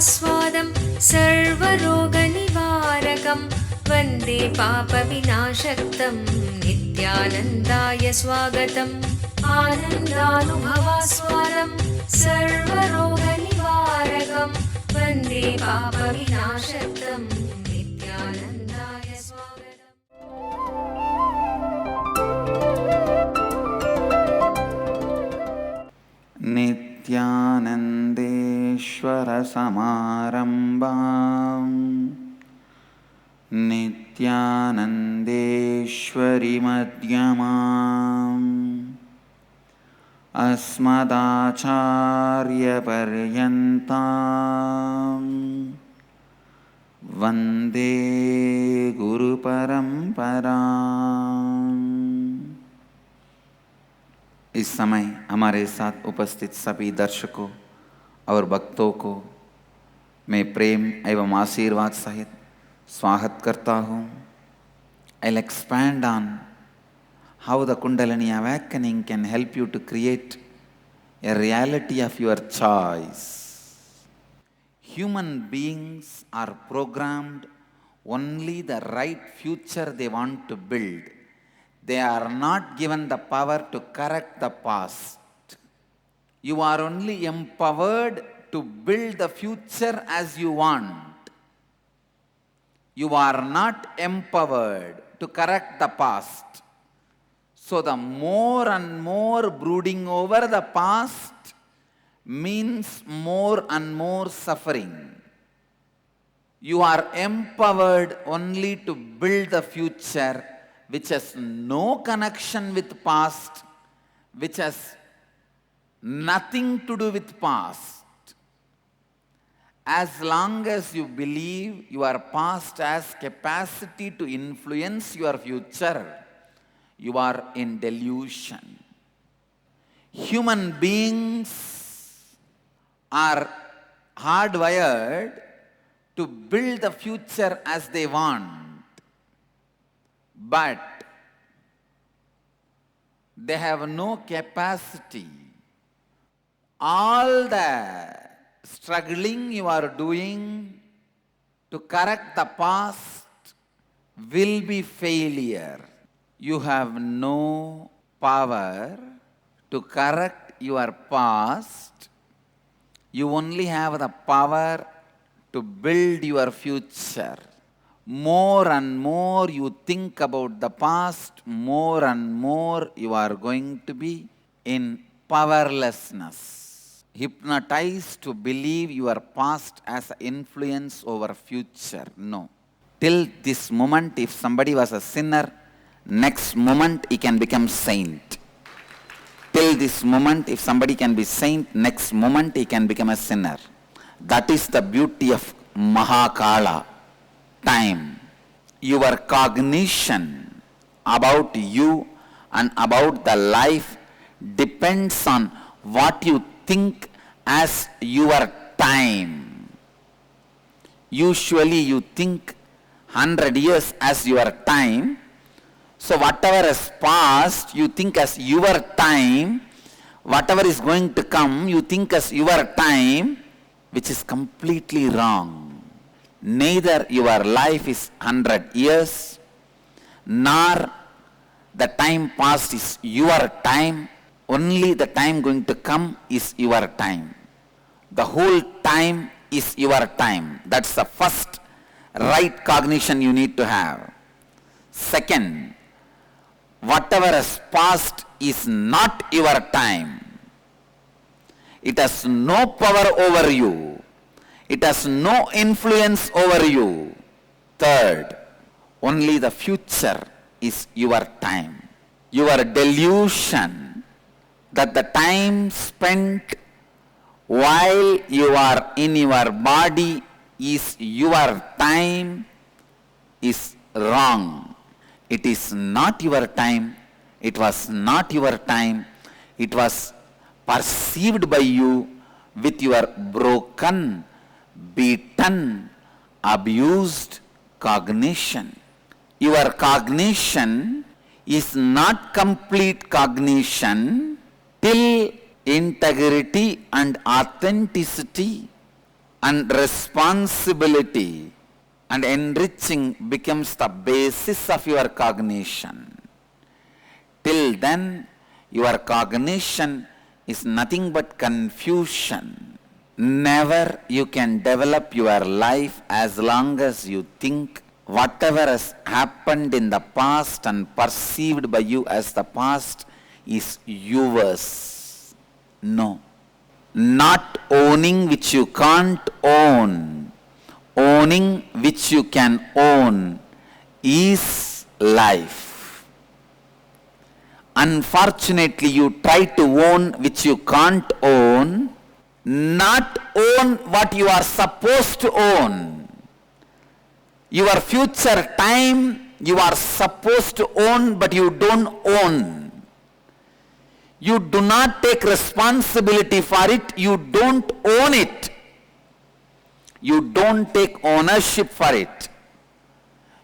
स्वादं सर्वरोगनिवारकं वन्दे पापविनाशक्तं नित्यानन्दाय स्वागतम् आनन्दानुभवास्वादं सर्वरोगनिवारकं वन्दे पापविनाशक्तं नित्यानन्दाय स्वागतम्। नित्यानन्देश्वरसमारम्भाम् नित्यानन्देश्वरीमध्यमाम् अस्मदाचार्यपर्यन्ताम् वन्दे गुरुपरम्पराम्। इस समय हमारे साथ उपस्थित सभी दर्शकों और भक्तों को मैं प्रेम एवं आशीर्वाद सहित स्वागत करता हूँ। I'll expand on how the Kundalini awakening can help you to create a reality of your choice. Human beings are programmed only the right future they want to build. They are not given the power to correct the past. You are only empowered to build the future as you want. You are not empowered to correct the past. So the more and more brooding over the past means more and more suffering. You are empowered only to build the future which has no connection with past, which has nothing to do with past. As long as you believe your past has capacity to influence your future, you are in delusion. Human beings are hardwired to build the future as they want, but they have no capacity. All the struggling you are doing to correct the past will be failure. You have no power to correct your past. You only have the power to build your future. More and more you think about the past, more and more you are going to be in powerlessness, hypnotized to believe your past has influence over future. No. Till this moment, if somebody was a sinner, next moment he can become saint. Till this moment, if somebody can be saint, next moment he can become a sinner. That is the beauty of Mahakala, time. Your cognition about you and about the life depends on what you think as your time. Usually you think 100 years as your time. So whatever has passed, you think as your time. Whatever is going to come, you think as your time, which is completely wrong. Neither your life is 100 years, nor the time past is your time. Only the time going to come is your time. The whole time is your time. That's the first right cognition you need to have. Second, whatever has passed is not your time. It has no power over you. It has no influence over you. Third, only the future is your time. Your delusion that the time spent while you are in your body is your time is wrong. It is not your time. It was not your time. It was perceived by you with your broken, beaten, abused cognition. Your cognition is not complete cognition till integrity and authenticity And responsibility and enriching becomes the basis of your cognition. Till then, your cognition is nothing but confusion. Never you can develop your life as long as you think whatever has happened in the past and perceived by you as the past is yours. No. Not owning which you can't own, owning which you can own is life. Unfortunately, you try to own which you can't own, not own what you are supposed to own. Your future time you are supposed to own, but you don't own. You do not take responsibility for it, you don't own it. You don't take ownership for it.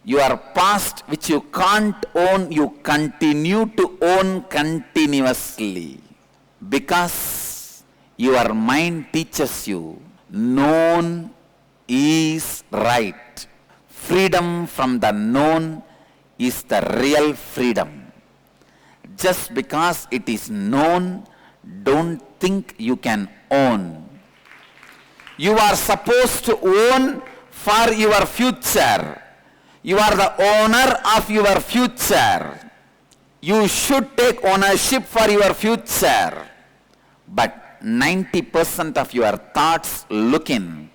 Your past which you can't own, you continue to own continuously. Because your mind teaches you, known is right. Freedom from the known is the real freedom. Just because it is known, don't think you can own. You are supposed to own for your future. You are the owner of your future. You should take ownership for your future. But 90% of your thoughts look in.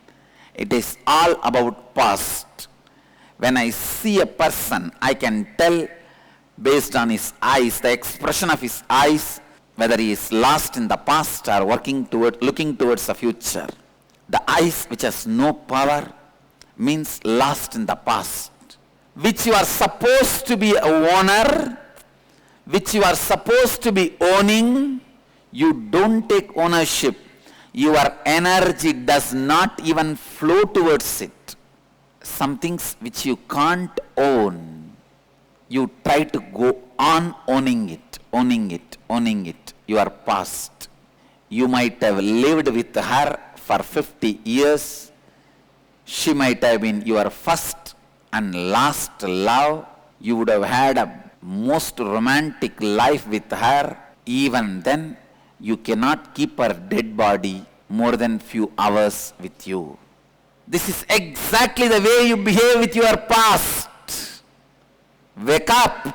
It is all about past. When I see a person, I can tell based on his eyes, the expression of his eyes, whether he is lost in the past or looking towards the future. The eyes which has no power means lost in the past, which you are supposed to be a owner, which you are supposed to be owning. You don't take ownership. Your energy does not even flow towards it. Some things which you can't own, you try to go on owning it, your past. You might have lived with her for 50 years. She might have been your first and last love. You would have had a most romantic life with her. Even then, you cannot keep her dead body more than few hours with you. This is exactly the way you behave with your past. Wake up.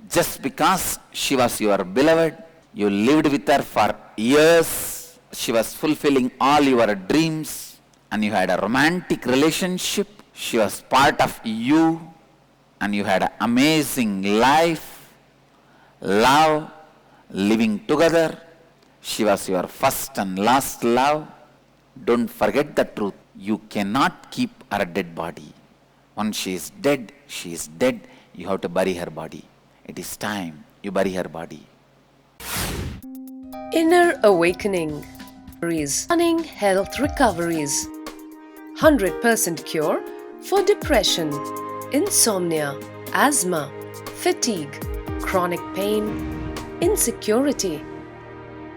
Just because she was your beloved, you lived with her for years, she was fulfilling all your dreams, and you had a romantic relationship, she was part of you, and you had an amazing life, love, living together. She was your first and last love. Don't forget the truth. You cannot keep her dead body. Once she is dead, she is dead. You have to bury her body. It is time you bury her body. Inner awakening. Stunning health recoveries. 100% cure for depression, insomnia, asthma, fatigue, chronic pain, insecurity,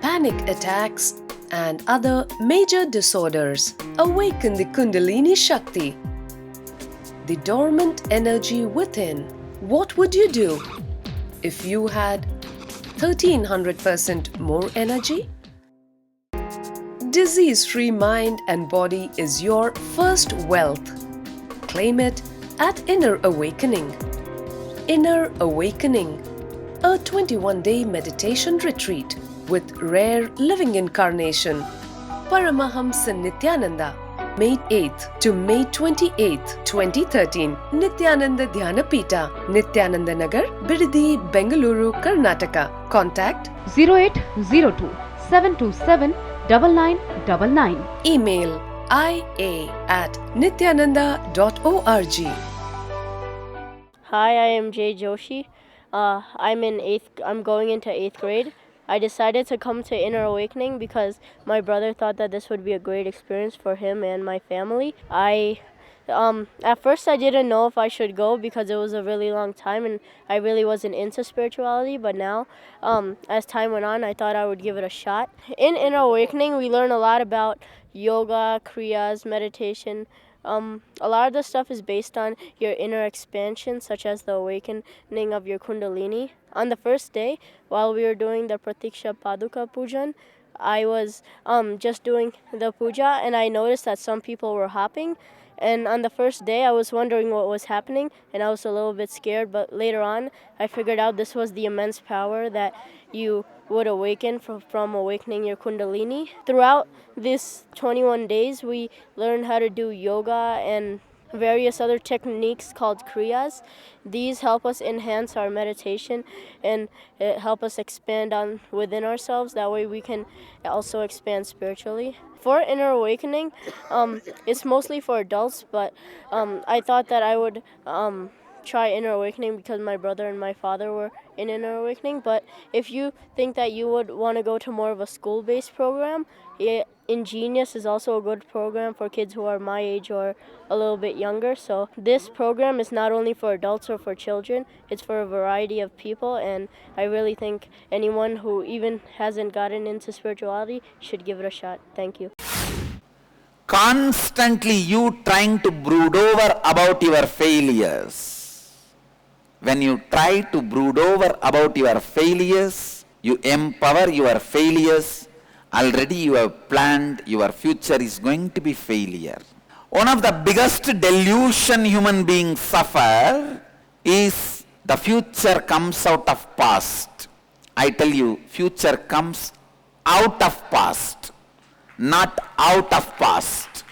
panic attacks, and other major disorders. Awaken the Kundalini Shakti, the dormant energy within. What would you do if you had 1300% more energy? Disease-free mind and body is your first wealth. Claim it at Inner Awakening. Inner Awakening, a 21-day meditation retreat with rare living incarnation, Paramahamsa Nithyananda, May 8th to May 28th, 2013, Nithyananda Dhyanapita, Nithyananda Nagar, Bidadi, Bengaluru, Karnataka. Contact 0802 727 9999. Email ia@nithyananda.org. Hi, I am Jay Joshi. I'm going into 8th grade. I decided to come to Inner Awakening because my brother thought that this would be a great experience for him and my family. I At first I didn't know if I should go because it was a really long time and I really wasn't into spirituality, but now as time went on I thought I would give it a shot. In Inner Awakening we learn a lot about yoga, kriyas, meditation. A lot of the stuff is based on your inner expansion, such as the awakening of your kundalini. On the first day, while we were doing the Pratiksha Paduka Pujan, I was just doing the puja and I noticed that some people were hopping. And on the first day, I was wondering what was happening, and I was a little bit scared. But later on, I figured out this was the immense power that you would awaken from awakening your kundalini. Throughout these 21 days, we learned how to do yoga and various other techniques called kriyas. These help us enhance our meditation and help us expand on within ourselves. That way we can also expand spiritually. For Inner Awakening, it's mostly for adults, but I thought that I would try Inner Awakening because my brother and my father were in Inner Awakening. But if you think that you would want to go to more of a school-based program, Ingenious is also a good program for kids who are my age or a little bit younger. So this program is not only for adults or for children, it's for a variety of people, and I really think anyone who even hasn't gotten into spirituality should give it a shot. Thank you. Constantly you trying to brood over about your failures. When you try to brood over about your failures, you empower your failures. Already you have planned your future is going to be failure. One of the biggest delusion human beings suffer is the future comes out of past. I tell you, future comes out of past, not out of past.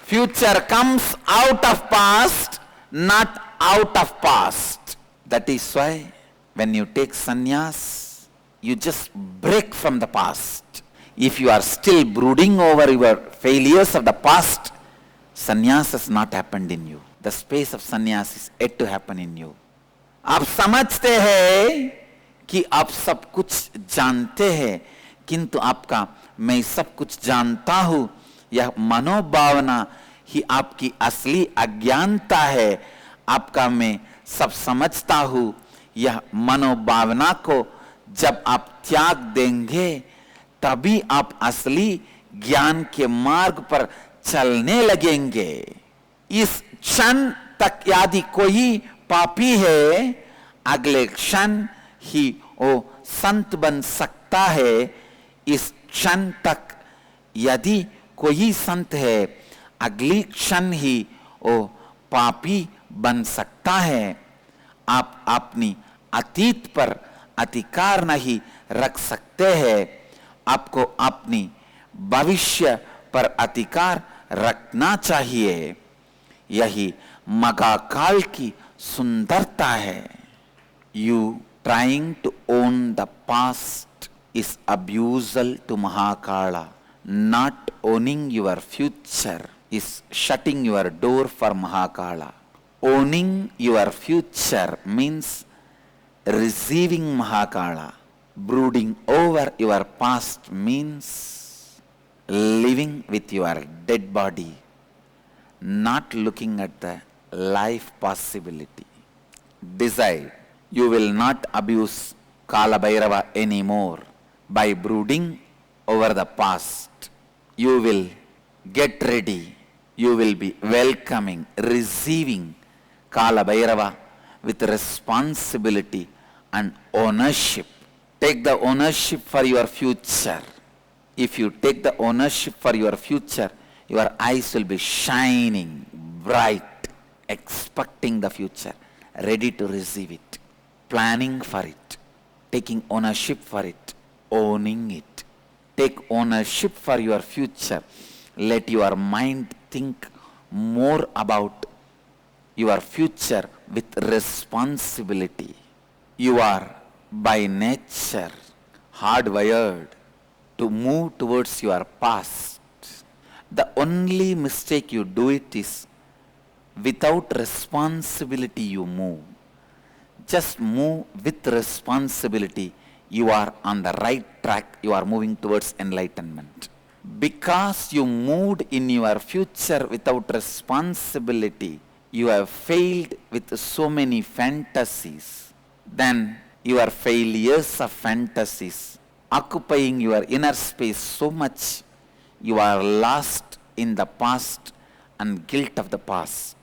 Future comes out of past, not out of past. That is why when you take sannyas, you just break from the past. If you are still brooding over your failures of the past, sannyas has not happened in you. The space of sannyas is yet to happen in you. आप समझते हैं कि आप सब कुछ जानते हैं, किंतु आपका मैं सब कुछ जानता हूँ, यह मनोभावना ही आपकी असली अज्ञानता है. आपका मैं सब समझता हूँ, यह मनोभावना को जब आप त्याग देंगे तभी आप असली ज्ञान के मार्ग पर चलने लगेंगे. इस क्षण तक यदि कोई पापी है, अगले क्षण ही वो संत बन सकता है. इस क्षण तक यदि कोई संत है, अगली क्षण ही वो पापी बन सकता है. आप अपनी अतीत पर अधिकार नहीं रख सकते हैं. आपको अपनी भविष्य पर अधिकार रखना चाहिए. यही महाकाल की सुंदरता है. You trying to own the past is abusal to Mahakala. Not owning your future is shutting your door for Mahakala. Owning your future means receiving Mahakala. Brooding over your past means living with your dead body, not looking at the life possibility. Decide you will not abuse Kala Bhairava anymore by brooding over the past. You will get ready. You will be welcoming, receiving Kala Bhairava with responsibility and ownership. Take the ownership for your future. If you take the ownership for your future, your eyes will be shining bright, expecting the future, ready to receive it, planning for it, taking ownership for it, owning it. Take ownership for your future. Let your mind think more about your future with responsibility. You are by nature hardwired to move towards your past. The only mistake you do it is without responsibility you move. Just move with responsibility. You are on the right track. You are moving towards enlightenment. Because you moved in your future without responsibility, you have failed with so many fantasies. Then your failures of fantasies occupying your inner space so much, you are lost in the past and guilt of the past.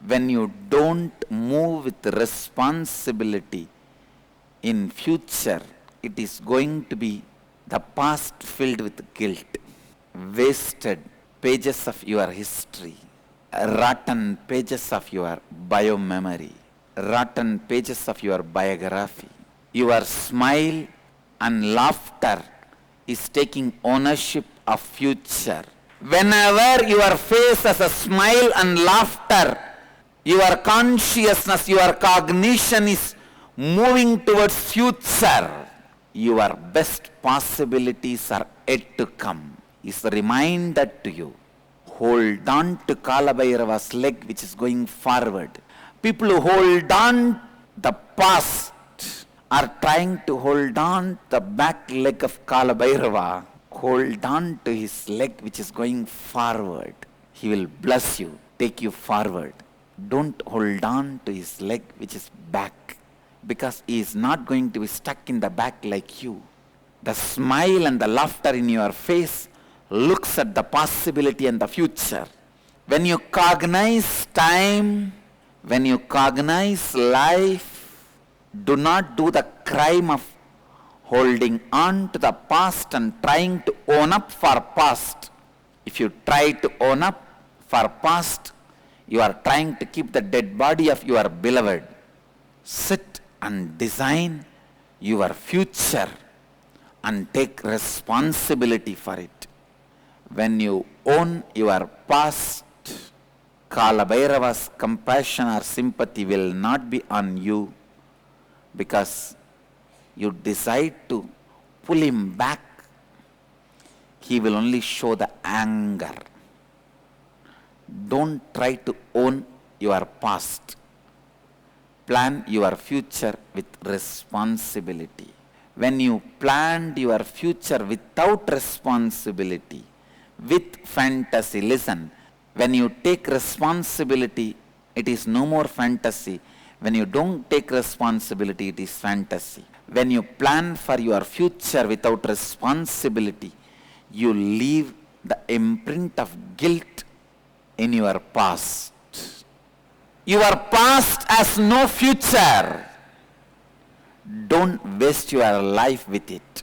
When you don't move with responsibility in future, it is going to be the past filled with guilt, wasted pages of your history, rotten pages of your bio-memory, rotten pages of your biography. Your smile and laughter is taking ownership of future. Whenever your face has a smile and laughter, your consciousness, your cognition is moving towards future. Your best possibilities are yet to come. Is a reminder to you. Hold on to Kalabhairava's leg which is going forward. People who hold on the past are trying to hold on the back leg of Kalabhairava. Hold on to his leg which is going forward. He will bless you, take you forward. Don't hold on to his leg which is back, because he is not going to be stuck in the back like you. The smile and the laughter in your face looks at the possibility and the future. When you cognize time, when you cognize life, do not do the crime of holding on to the past and trying to own up for past. If you try to own up for past, you are trying to keep the dead body of your beloved. Sit and design your future and take responsibility for it. When you own your past, Kalabhairava's compassion or sympathy will not be on you, because you decide to pull him back. He will only show the anger. Don't try to own your past. Plan your future with responsibility. When you planned your future without responsibility, with fantasy, listen, when you take responsibility, it is no more fantasy. When you don't take responsibility, it is fantasy. When you plan for your future without responsibility, you leave the imprint of guilt in your past. Your past has no future. Don't waste your life with it.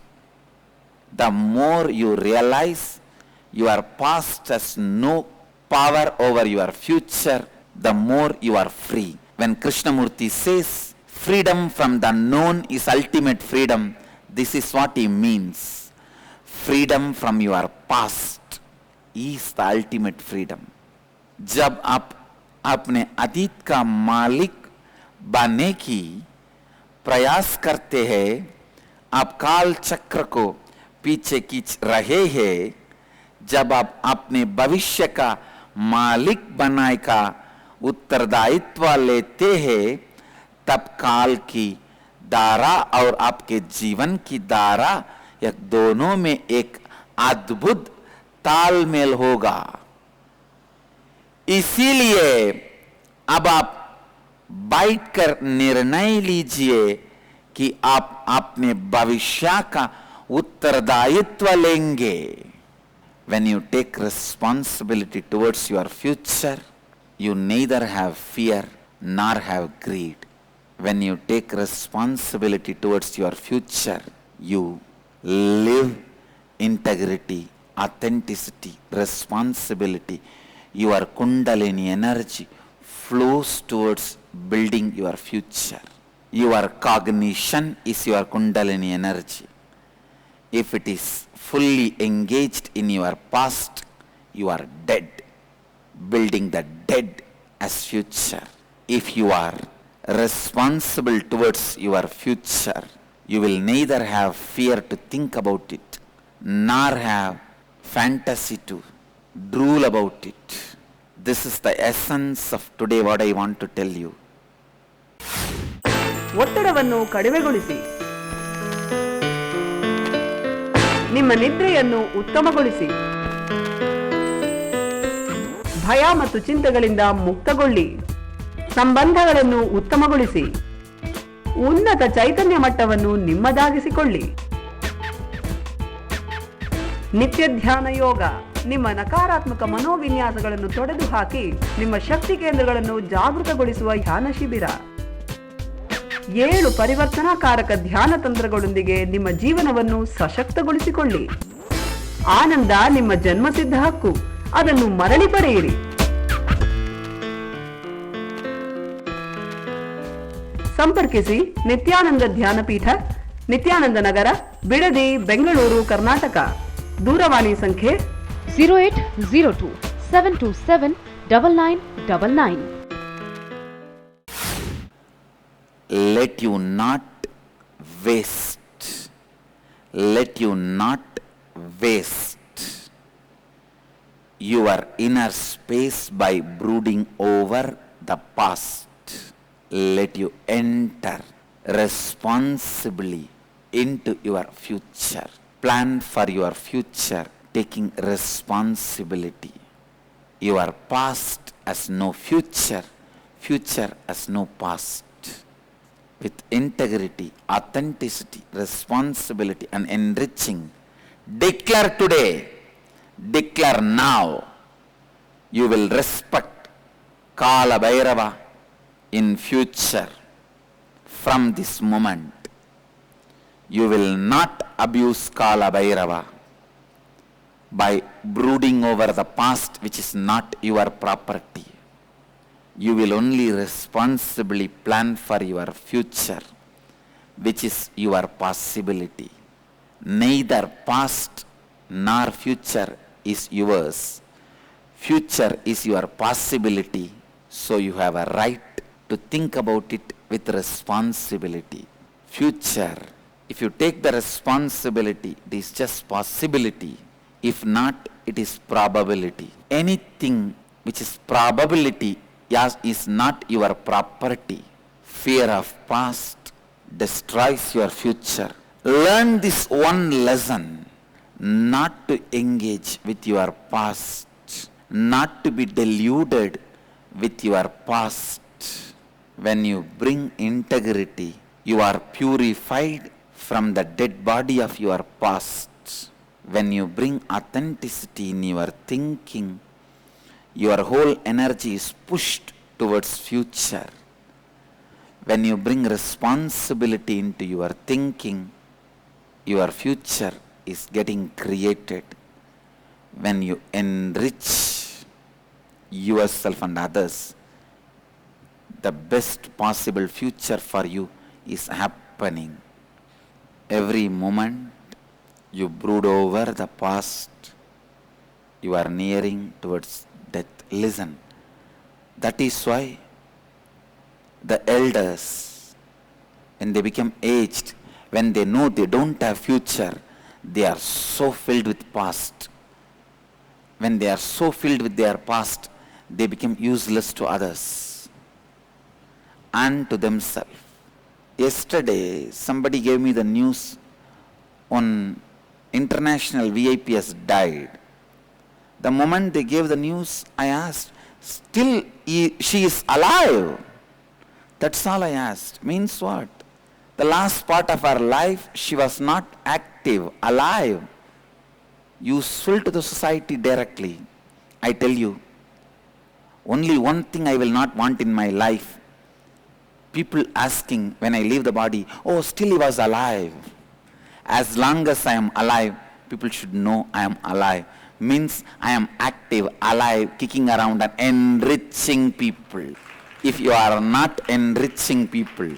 The more you realize your past has no power over your future, the more you are free. When Krishnamurti says freedom from the known is ultimate freedom, this is what he means. Freedom from your past is the ultimate freedom. जब आप अपने अतीत का मालिक बनने की प्रयास करते हैं, आप काल चक्र को पीछे खींच रहे हैं, जब आप अपने भविष्य का मालिक बनाने का उत्तरदायित्व लेते हैं, तब काल की धारा और आपके जीवन की धारा, यह दोनों में एक अद्भुत तालमेल होगा. इसीलिए अब आप बैठकर निर्णय लीजिए कि आप अपने भविष्य का उत्तरदायित्व लेंगे. When you take responsibility towards your future, you neither have fear nor have greed. When you take responsibility towards your future, you live integrity, authenticity, responsibility. Your Kundalini energy flows towards building your future. Your cognition is your Kundalini energy. If it is fully engaged in your past, you are dead, building the dead as future. If you are responsible towards your future, you will neither have fear to think about it, nor have fantasy to drool about it. This is the essence of today what I want to tell you. ಒತ್ತಡವನ್ನು ಕಡಿಮೆಗೊಳಿಸಿ. ನಿಮ್ಮ ನಿದ್ರೆಯನ್ನು ಉತ್ತಮಗೊಳಿಸಿ. ಭಯ ಮತ್ತು ಚಿಂತೆಗಳಿಂದ ಮುಕ್ತಗೊಳ್ಳಿ. ಸಂಬಂಧಗಳನ್ನು ಉತ್ತಮಗೊಳಿಸಿ. ಉನ್ನತ ಚೈತನ್ಯ ಮಟ್ಟವನ್ನು ನಿಮ್ಮದಾಗಿಸಿಕೊಳ್ಳಿ. ನಿತ್ಯ ಧ್ಯಾನ ಯೋಗ ನಿಮ್ಮ ನಕಾರಾತ್ಮಕ ಮನೋವಿನ್ಯಾಸಗಳನ್ನು ತೊಡೆದುಹಾಕಿ ನಿಮ್ಮ ಶಕ್ತಿ ಕೇಂದ್ರಗಳನ್ನು ಜಾಗೃತಗೊಳಿಸುವ ಧ್ಯಾನ ಶಿಬಿರ. 7 ಪರಿವರ್ತನಾಕಾರಕ ಧ್ಯಾನ ತಂತ್ರಗಳೊಂದಿಗೆ ನಿಮ್ಮ ಜೀವನವನ್ನು ಸಶಕ್ತಗೊಳಿಸಿಕೊಳ್ಳಿ. ಆನಂದ ನಿಮ್ಮ ಜನ್ಮಸಿದ್ಧ ಹಕ್ಕು, ಅದನ್ನು ಮರಳಿ ಪಡೆಯಿರಿ. ಸಂಪರ್ಕಿಸಿ ನಿತ್ಯಾನಂದ ಧ್ಯಾನಪೀಠ, ನಿತ್ಯಾನಂದ ನಗರ, ಬಿಡದಿ, ಬೆಂಗಳೂರು, ಕರ್ನಾಟಕ. ದೂರವಾಣಿ ಸಂಖ್ಯೆ 0802 727 9999. Let you not waste your inner space by brooding over the past. Let you enter responsibly into your future. Plan for your future, taking responsibility. Your past has no future, future has no past. With integrity, authenticity, responsibility and enriching, declare today, declare now, you will respect Kala Bhairava in future. From this moment, you will not abuse Kala Bhairava by brooding over the past which is not your property. You will only responsibly plan for your future, which is your possibility. Neither past nor future is yours. Future is your possibility, so you have a right to think about it with responsibility. Future, if you take the responsibility, it is just possibility. If not, it is probability. Anything which is probability is not your property. Fear of past destroys your future. Learn this one lesson, not to engage with your past, not to be deluded with your past. When you bring integrity, you are purified from the dead body of your past. When you bring authenticity in your thinking, your whole energy is pushed towards future. When you bring responsibility into your thinking, your future is getting created. When you enrich yourself and others, the best possible future for you is happening. Every moment you brood over the past, you are nearing towards death. Listen, that is why the elders, when they become aged, when they know they don't have future, they are so filled with past. When they are so filled with their past, they become useless to others and to themselves. Yesterday, somebody gave me the news on international VIP has died. The moment they gave the news, I asked, still she is alive? That's all I asked. Means what? The last part of her life, she was not active, alive, useful to the society directly. I tell you, only one thing I will not want in my life. People asking when I leave the body, oh, still he was alive. As long as I am alive, people should know I am alive. Means I am active, alive, kicking around and enriching people. If you are not enriching people,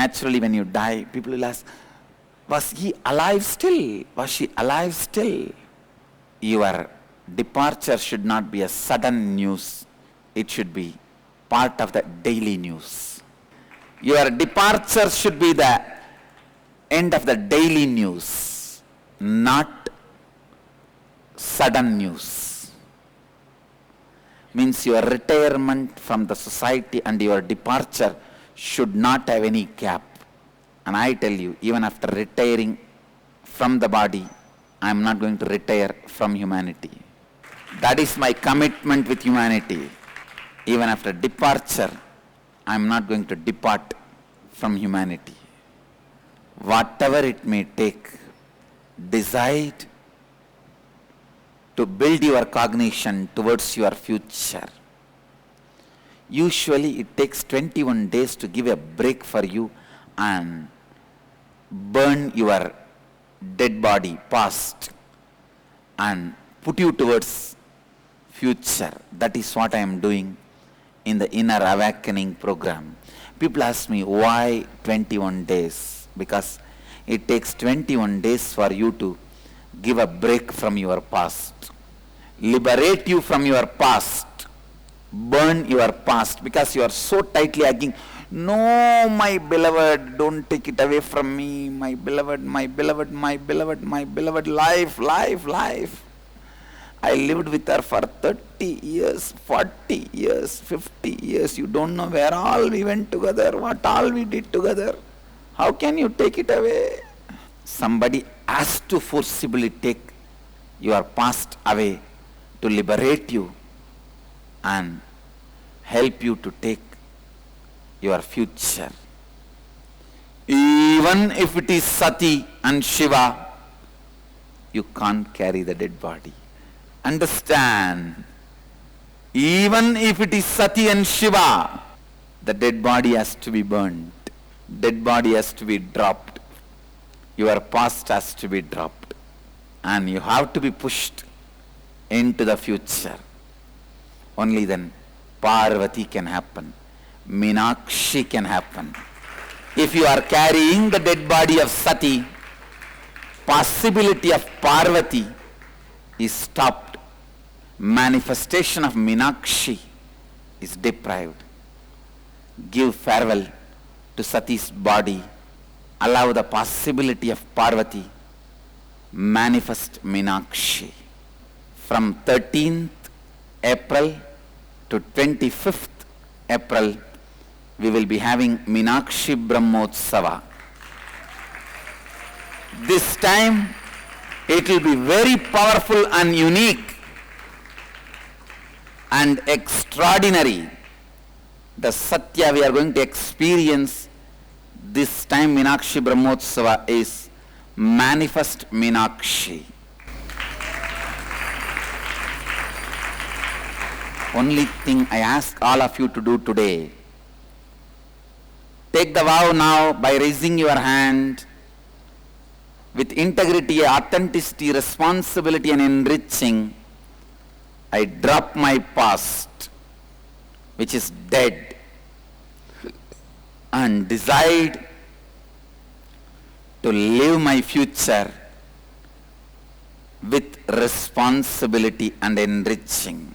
naturally when you die, people will ask, was he alive still? Was she alive still? Your departure should not be a sudden news. It should be part of the daily news. Your departure should be the end of the daily news, not sudden news. Means your retirement from the society and your departure should not have any gap. And I tell you, even after retiring from the body, I am not going to retire from humanity. That is my commitment with humanity. Even after departure, I am not going to depart from humanity. Whatever it may take, decide to build your cognition towards your future. Usually it takes 21 days to give a break for you and burn your dead body, past, and put you towards future. That is what I am doing in the Inner Awakening program. People ask me, why 21 days? Because it takes 21 days for you to give a break from your past. Liberate you from your past. Burn your past, because you are so tightly hugging. No, my beloved, don't take it away from me. My beloved, my beloved, my beloved, my beloved, life, life, life. I lived with her for 30 years, 40 years, 50 years. You don't know where all we went together, what all we did together. How can you take it away? Somebody has to forcibly take your past away to liberate you and help you to take your future. Even if it is Sati and Shiva, you can't carry the dead body. Understand? Even if it is Sati and Shiva, the dead body has to be burned. Dead body has to be dropped. Your past has to be dropped. And you have to be pushed into the future. Only then Parvati can happen. Meenakshi can happen. If you are carrying the dead body of Sati, possibility of Parvati is stopped. Manifestation of Meenakshi is deprived. Give farewell to Sati's body. Allow the possibility of Parvati. Manifest Meenakshi. From 13th April to 25th April, we will be having Meenakshi Brahmotsava. This time, it will be very powerful and unique and extraordinary. The Satya we are going to experience this time, Meenakshi Brahmotsava, is Manifest Meenakshi. Only thing I ask all of you to do today, take the vow now by raising your hand with integrity, authenticity, responsibility and enriching. I drop my past, which is dead, and decide to live my future with responsibility and enriching.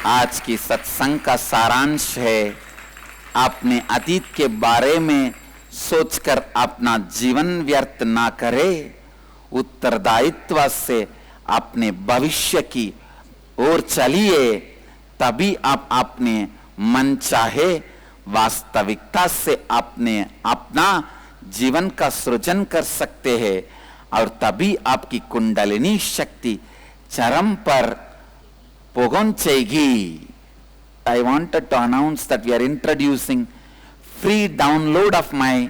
आज की सत्संग का सारांश है, अपने अतीत के बारे में सोचकर अपना जीवन व्यर्थ ना करे, उत्तरदायित्व से अपने भविष्य की ओर चलिए, तभी आप अपने मन चाहे वास्तविकता से अपना जीवन का सृजन कर सकते हैं, और तभी आपकी कुंडलिनी शक्ति चरम पर पहुंचेगी. I wanted to announce that we are introducing free download of my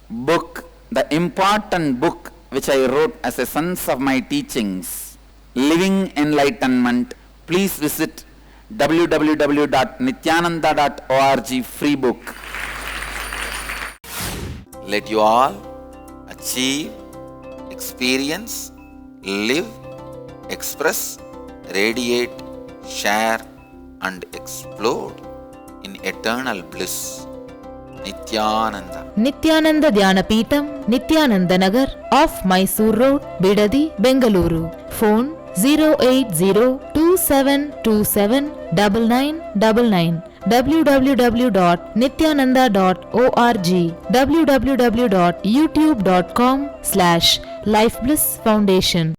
book, the important book which I wrote as a sense of my teachings, Living Enlightenment. Please visit www.nithyananda.org, free book. Let you all achieve, experience, live, express, radiate, share and explode in eternal bliss. Nithyananda. Nithyananda Dhyanapitham, Nithyananda Nagar, off Mysore Road, Bidadi, Bengaluru. Phone 08027279999. www.nithyananda.org. www.youtube.com/Life Bliss Foundation.